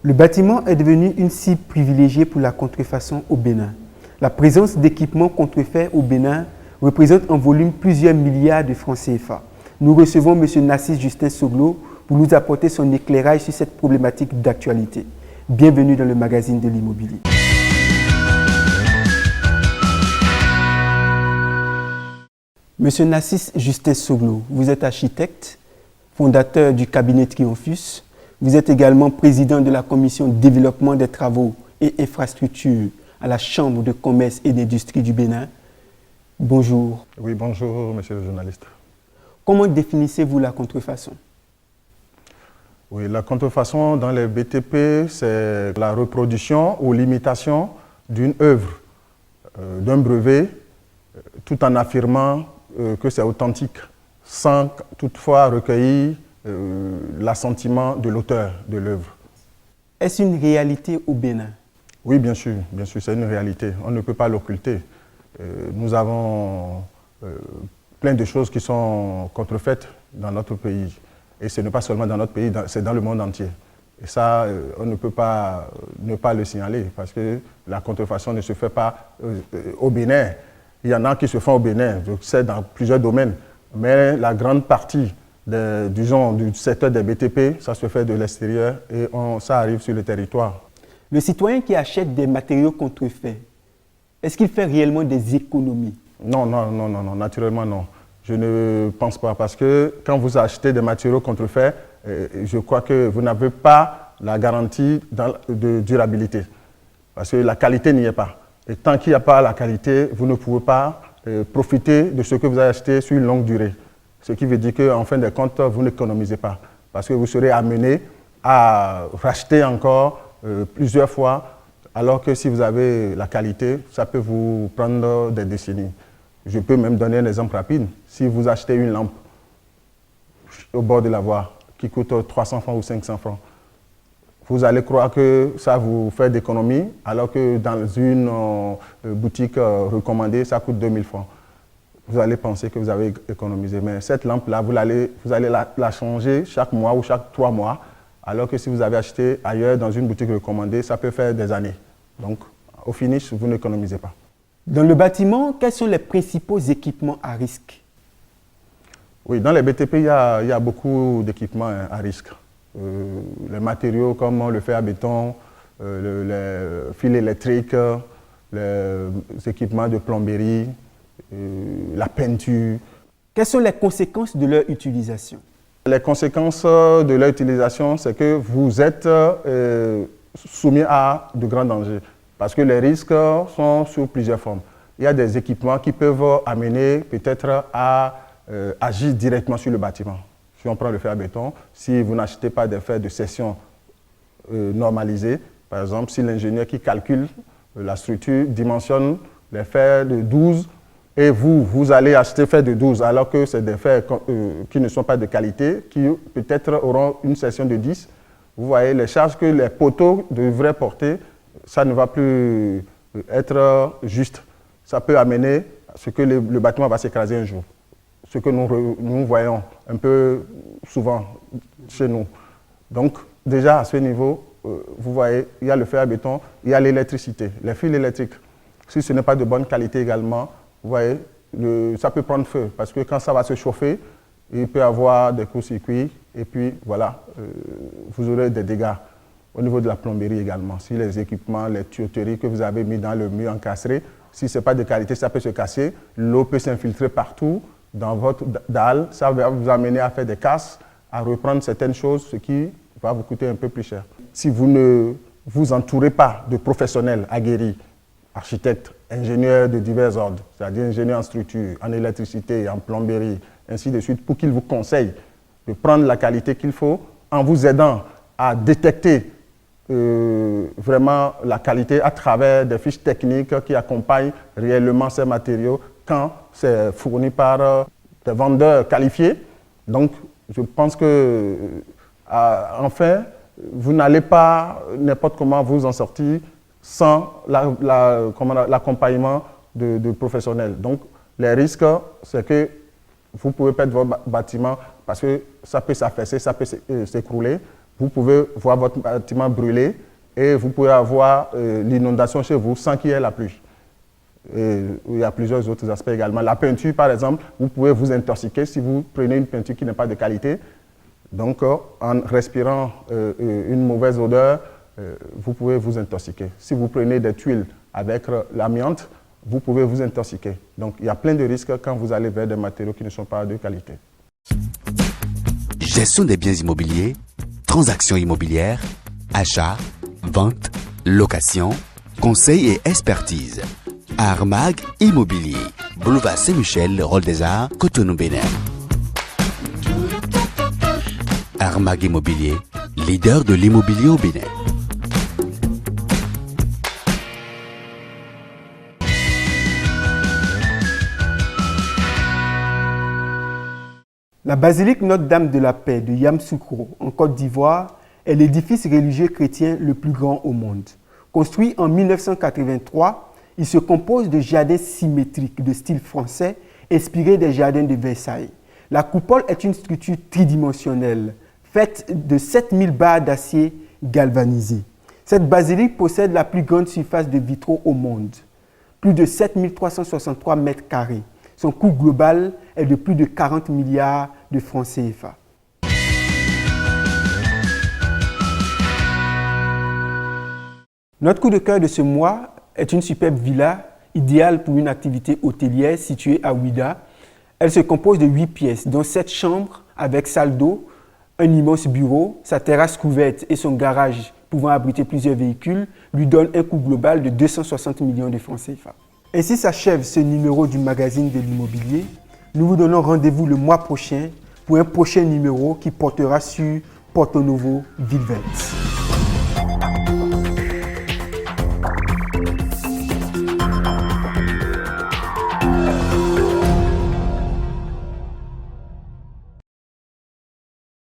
Le bâtiment est devenu une cible privilégiée pour la contrefaçon au Bénin. La présence d'équipements contrefaits au Bénin représente en volume plusieurs milliards de francs CFA. Nous recevons M. Narcisse Justin Soglo pour nous apporter son éclairage sur cette problématique d'actualité. Bienvenue dans le magazine de l'immobilier. Monsieur Narcisse Justin Soglo, vous êtes architecte, fondateur du cabinet Triomphus. Vous êtes également président de la commission développement des travaux et infrastructures à la Chambre de commerce et d'industrie du Bénin. Bonjour. Oui, bonjour, monsieur le journaliste. Comment définissez-vous la contrefaçon? Oui, la contrefaçon dans les BTP, c'est la reproduction ou l'imitation d'une œuvre, d'un brevet, tout en affirmant que c'est authentique, sans toutefois recueillir l'assentiment de l'auteur de l'œuvre. Est-ce une réalité au Bénin? Oui, bien sûr, c'est une réalité. On ne peut pas l'occulter. Nous avons plein de choses qui sont contrefaites dans notre pays. Et ce n'est pas seulement dans notre pays, c'est dans le monde entier. Et ça, on ne peut pas ne pas le signaler, parce que la contrefaçon ne se fait pas au Bénin. Il y en a qui se font au Bénin, je sais, dans plusieurs domaines. Mais la grande partie du secteur des BTP, ça se fait de l'extérieur et ça arrive sur le territoire. Le citoyen qui achète des matériaux contrefaits, est-ce qu'il fait réellement des économies? Non, naturellement non. Je ne pense pas, parce que quand vous achetez des matériaux contrefaits, je crois que vous n'avez pas la garantie de durabilité, parce que la qualité n'y est pas. Et tant qu'il n'y a pas la qualité, vous ne pouvez pas profiter de ce que vous avez acheté sur une longue durée. Ce qui veut dire qu'en fin de compte, vous n'économisez pas, parce que vous serez amené à racheter encore plusieurs fois, alors que si vous avez la qualité, ça peut vous prendre des décennies. Je peux même donner un exemple rapide. Si vous achetez une lampe au bord de la voie qui coûte 300 francs ou 500 francs, vous allez croire que ça vous fait d'économies, alors que dans une boutique recommandée, ça coûte 2000 francs. Vous allez penser que vous avez économisé. Mais cette lampe-là, vous allez la changer chaque mois ou chaque 3 mois, alors que si vous avez acheté ailleurs dans une boutique recommandée, ça peut faire des années. Donc, au finish, vous n'économisez pas. Dans le bâtiment, quels sont les principaux équipements à risque? Oui, dans les BTP, il y a beaucoup d'équipements à risque. Les matériaux comme le fer à béton, les fils électriques, les équipements de plomberie, la peinture. Quelles sont les conséquences de leur utilisation? Les conséquences de leur utilisation, c'est que vous êtes soumis à de grands dangers, parce que les risques sont sous plusieurs formes. Il y a des équipements qui peuvent amener peut-être à agir directement sur le bâtiment. Si on prend le fer à béton, si vous n'achetez pas des fers de section normalisés, par exemple, si l'ingénieur qui calcule la structure dimensionne les fers de 12 et vous allez acheter fer de 12 alors que c'est des fers qui ne sont pas de qualité, qui peut-être auront une section de 10, vous voyez les charges que les poteaux devraient porter, ça ne va plus être juste. Ça peut amener à ce que le bâtiment va s'écraser un jour. Ce que nous voyons un peu souvent chez nous. Donc, déjà à ce niveau, vous voyez, il y a le fer à béton, il y a l'électricité, les fils électriques. Si ce n'est pas de bonne qualité également, vous voyez, ça peut prendre feu, parce que quand ça va se chauffer, il peut y avoir des courts-circuits, et puis voilà, vous aurez des dégâts. Au niveau de la plomberie également, si les équipements, les tuyauteries que vous avez mis dans le mur encastré, si ce n'est pas de qualité, ça peut se casser, l'eau peut s'infiltrer partout dans votre dalle, ça va vous amener à faire des casses, à reprendre certaines choses, ce qui va vous coûter un peu plus cher. Si vous ne vous entourez pas de professionnels aguerris, architectes, ingénieurs de divers ordres, c'est-à-dire ingénieurs en structure, en électricité, en plomberie, ainsi de suite, pour qu'ils vous conseillent de prendre la qualité qu'il faut, en vous aidant à détecter vraiment la qualité à travers des fiches techniques qui accompagnent réellement ces matériaux quand c'est fourni par des vendeurs qualifiés. Donc, je pense que, enfin, vous n'allez pas n'importe comment vous en sortir sans l'accompagnement de professionnels. Donc, les risques, c'est que vous pouvez perdre votre bâtiment parce que ça peut s'affaisser, ça peut s'écrouler. vous pouvez voir votre bâtiment brûler et vous pouvez avoir l'inondation chez vous sans qu'il y ait la pluie. Et il y a plusieurs autres aspects également. La peinture, par exemple, vous pouvez vous intoxiquer si vous prenez une peinture qui n'est pas de qualité. Donc, en respirant une mauvaise odeur, vous pouvez vous intoxiquer. Si vous prenez des tuiles avec l'amiante, vous pouvez vous intoxiquer. Donc, il y a plein de risques quand vous allez vers des matériaux qui ne sont pas de qualité. Gestion des biens immobiliers, transactions immobilières, achat, vente, location, conseil et expertise. Armag Immobilier, boulevard Saint-Michel, Rôle des Arts, Cotonou, Bénin. Armag Immobilier, leader de l'immobilier au Bénin. La basilique Notre-Dame de la Paix de Yamoussoukro, en Côte d'Ivoire, est l'édifice religieux chrétien le plus grand au monde. Construit en 1983, il se compose de jardins symétriques de style français, inspirés des jardins de Versailles. La coupole est une structure tridimensionnelle, faite de 7000 barres d'acier galvanisées. Cette basilique possède la plus grande surface de vitraux au monde, plus de 7363 mètres carrés. Son coût global est de plus de 40 milliards de francs CFA. Notre coup de cœur de ce mois est une superbe villa idéale pour une activité hôtelière située à Ouidah. Elle se compose de 8 pièces, dont 7 chambres avec salle d'eau, un immense bureau, sa terrasse couverte et son garage pouvant abriter plusieurs véhicules lui donnent un coût global de 260 millions de francs CFA. Ainsi s'achève ce numéro du magazine de l'immobilier. Nous vous donnons rendez-vous le mois prochain pour un prochain numéro qui portera sur Porto Novo, Ville verte.